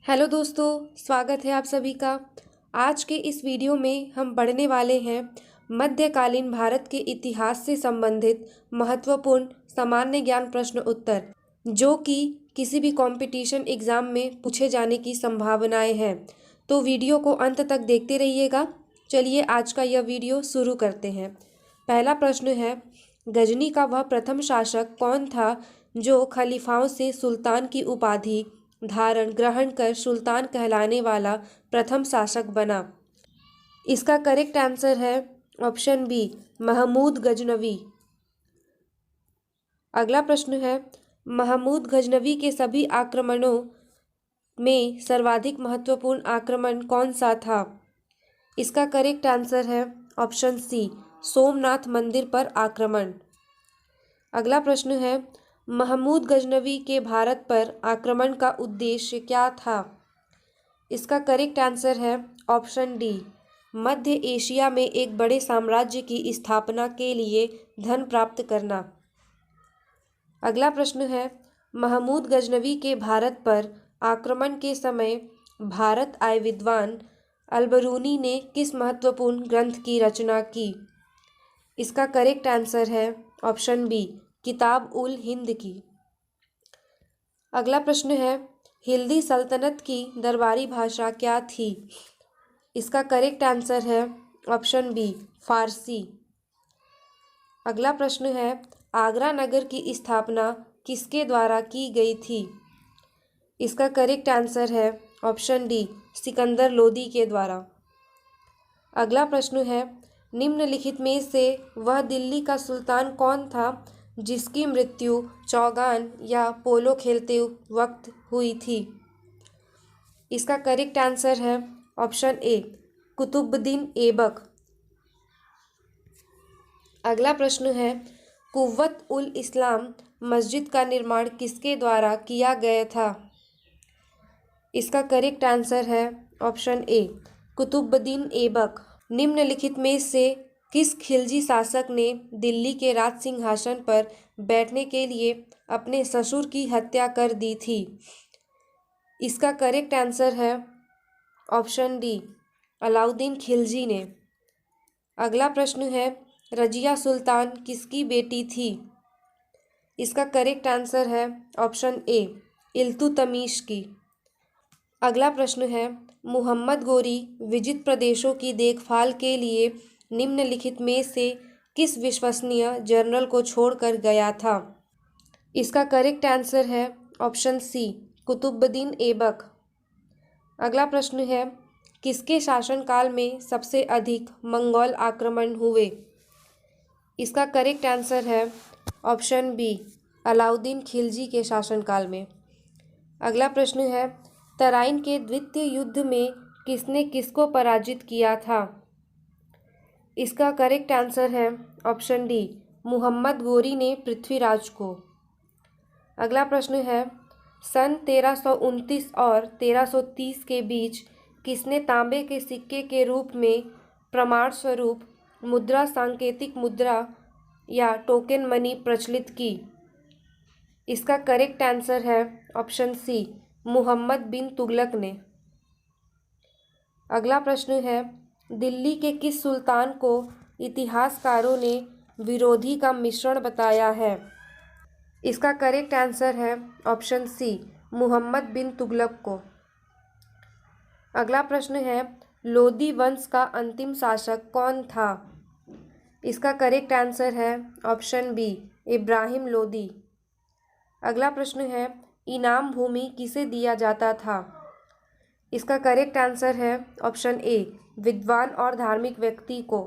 Hello दोस्तों, स्वागत है आप सभी का। आज के इस वीडियो में हम पढ़ने वाले हैं मध्यकालीन भारत के इतिहास से संबंधित महत्वपूर्ण सामान्य ज्ञान प्रश्न उत्तर, जो कि किसी भी कंपटीशन एग्ज़ाम में पूछे जाने की संभावनाएं हैं। तो वीडियो को अंत तक देखते रहिएगा। चलिए आज का यह वीडियो शुरू करते हैं। पहला प्रश्न है, गजनी का वह प्रथम शासक कौन था जो खलीफाओं से सुल्तान की उपाधि धारण ग्रहण कर सुल्तान कहलाने वाला प्रथम शासक बना? इसका करेक्ट आंसर है ऑप्शन बी, महमूद गजनवी। अगला प्रश्न है, महमूद गजनवी के सभी आक्रमणों में सर्वाधिक महत्वपूर्ण आक्रमण कौन सा था? इसका करेक्ट आंसर है ऑप्शन सी, सोमनाथ मंदिर पर आक्रमण। अगला प्रश्न है, महमूद गजनवी के भारत पर आक्रमण का उद्देश्य क्या था? इसका करेक्ट आंसर है ऑप्शन डी, मध्य एशिया में एक बड़े साम्राज्य की स्थापना के लिए धन प्राप्त करना। अगला प्रश्न है, महमूद गजनवी के भारत पर आक्रमण के समय भारत आए विद्वान अलबरूनी ने किस महत्वपूर्ण ग्रंथ की रचना की? इसका करेक्ट आंसर है ऑप्शन बी, किताब उल हिंद की। अगला प्रश्न है, हिल्दी सल्तनत की दरबारी भाषा क्या थी? इसका करेक्ट आंसर है ऑप्शन बी, फारसी। अगला प्रश्न है, आगरा नगर की स्थापना किसके द्वारा की गई थी? इसका करेक्ट आंसर है ऑप्शन डी, सिकंदर लोदी के द्वारा। अगला प्रश्न है, निम्नलिखित में से वह दिल्ली का सुल्तान कौन था जिसकी मृत्यु चौगान या पोलो खेलते वक्त हुई थी? इसका करेक्ट आंसर है ऑप्शन ए, कुतुबुद्दीन ऐबक। अगला प्रश्न है, कुव्वत उल इस्लाम मस्जिद का निर्माण किसके द्वारा किया गया था? इसका करेक्ट आंसर है ऑप्शन ए, कुतुबुद्दीन ऐबक। निम्नलिखित में से किस खिलजी शासक ने दिल्ली के राज सिंहासन पर बैठने के लिए अपने ससुर की हत्या कर दी थी? इसका करेक्ट आंसर है ऑप्शन डी, अलाउद्दीन खिलजी ने। अगला प्रश्न है, रजिया सुल्तान किसकी बेटी थी? इसका करेक्ट आंसर है ऑप्शन ए, इल्तुतमिश की। अगला प्रश्न है, मुहम्मद गोरी विजित प्रदेशों की देखभाल के लिए निम्नलिखित में से किस विश्वसनीय जनरल को छोड़कर गया था? इसका करेक्ट आंसर है ऑप्शन सी, कुतुबुद्दीन ऐबक। अगला प्रश्न है, किसके शासनकाल में सबसे अधिक मंगोल आक्रमण हुए? इसका करेक्ट आंसर है ऑप्शन बी, अलाउद्दीन खिलजी के शासनकाल में। अगला प्रश्न है, तराइन के द्वितीय युद्ध में किसने किसको पराजित किया था? इसका करेक्ट आंसर है ऑप्शन डी, मुहम्मद गोरी ने पृथ्वीराज को। अगला प्रश्न है, सन 1329 और 1330 के बीच किसने तांबे के सिक्के के रूप में प्रमाण स्वरूप मुद्रा सांकेतिक मुद्रा या टोकन मनी प्रचलित की? इसका करेक्ट आंसर है ऑप्शन सी, मुहम्मद बिन तुगलक ने। अगला प्रश्न है, दिल्ली के किस सुल्तान को इतिहासकारों ने विरोधी का मिश्रण बताया है? इसका करेक्ट आंसर है ऑप्शन सी, मुहम्मद बिन तुगलक को। अगला प्रश्न है, लोदी वंश का अंतिम शासक कौन था? इसका करेक्ट आंसर है ऑप्शन बी, इब्राहिम लोदी। अगला प्रश्न है, इनाम भूमि किसे दिया जाता था? इसका करेक्ट आंसर है ऑप्शन ए, विद्वान और धार्मिक व्यक्ति को।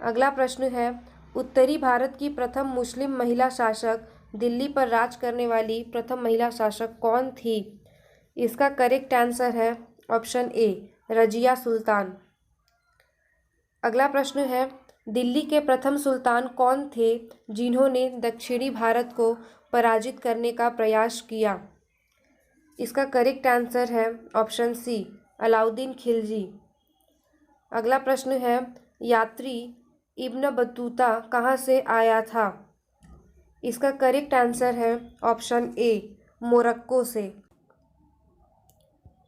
अगला प्रश्न है, उत्तरी भारत की प्रथम मुस्लिम महिला शासक दिल्ली पर राज करने वाली प्रथम महिला शासक कौन थी? इसका करेक्ट आंसर है ऑप्शन ए, रजिया सुल्तान। अगला प्रश्न है, दिल्ली के प्रथम सुल्तान कौन थे जिन्होंने दक्षिणी भारत को पराजित करने का प्रयास किया? इसका करेक्ट आंसर है ऑप्शन सी, अलाउद्दीन खिलजी। अगला प्रश्न है, यात्री इब्न बतूता कहाँ से आया था? इसका करेक्ट आंसर है ऑप्शन ए, मोरक्को से।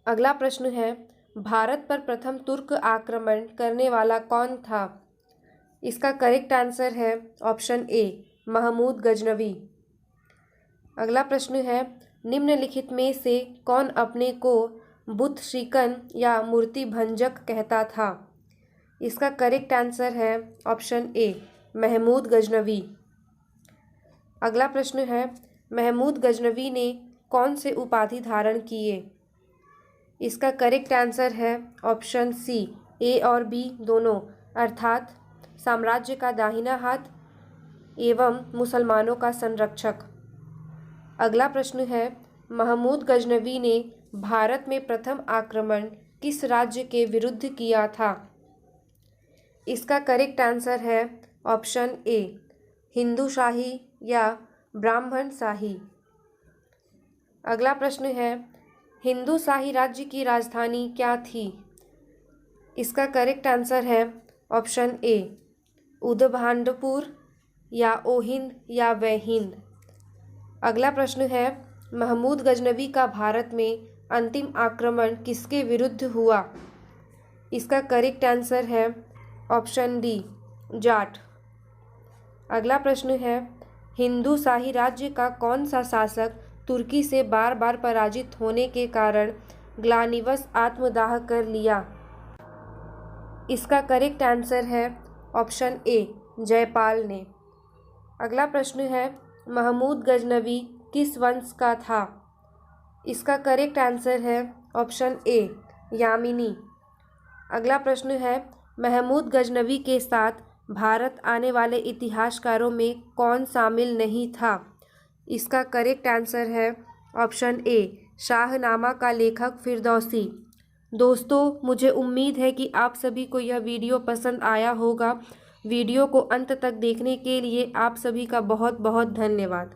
अगला प्रश्न है, भारत पर प्रथम तुर्क आक्रमण करने वाला कौन था? इसका करेक्ट आंसर है ऑप्शन ए, महमूद गजनवी। अगला प्रश्न है, निम्नलिखित में से कौन अपने को बुत शिकन या मूर्ति भंजक कहता था? इसका करेक्ट आंसर है ऑप्शन ए, महमूद गजनवी। अगला प्रश्न है, महमूद गजनवी ने कौन से उपाधि धारण किए? इसका करेक्ट आंसर है ऑप्शन सी, ए और बी दोनों, अर्थात साम्राज्य का दाहिना हाथ एवं मुसलमानों का संरक्षक। अगला प्रश्न है, महमूद गजनवी ने भारत में प्रथम आक्रमण किस राज्य के विरुद्ध किया था? इसका करेक्ट आंसर है ऑप्शन ए, हिंदू शाही या ब्राह्मण शाही। अगला प्रश्न है, हिंदू शाही राज्य की राजधानी क्या थी? इसका करेक्ट आंसर है ऑप्शन ए, उदभांडपुर या ओहिंद या वहिंद। अगला प्रश्न है, महमूद गजनवी का भारत में अंतिम आक्रमण किसके विरुद्ध हुआ? इसका करेक्ट आंसर है ऑप्शन डी, जाट। अगला प्रश्न है, हिंदू शाही राज्य का कौन सा शासक तुर्की से बार बार पराजित होने के कारण ग्लानिवश आत्मदाह कर लिया? इसका करेक्ट आंसर है ऑप्शन ए, जयपाल ने। अगला प्रश्न है, महमूद गजनवी किस वंश का था? इसका करेक्ट आंसर है ऑप्शन ए, यामिनी। अगला प्रश्न है, महमूद गजनवी के साथ भारत आने वाले इतिहासकारों में कौन शामिल नहीं था? इसका करेक्ट आंसर है ऑप्शन ए, शाहनामा का लेखक फिरदौसी। दोस्तों, मुझे उम्मीद है कि आप सभी को यह वीडियो पसंद आया होगा। वीडियो को अंत तक देखने के लिए आप सभी का बहुत बहुत धन्यवाद।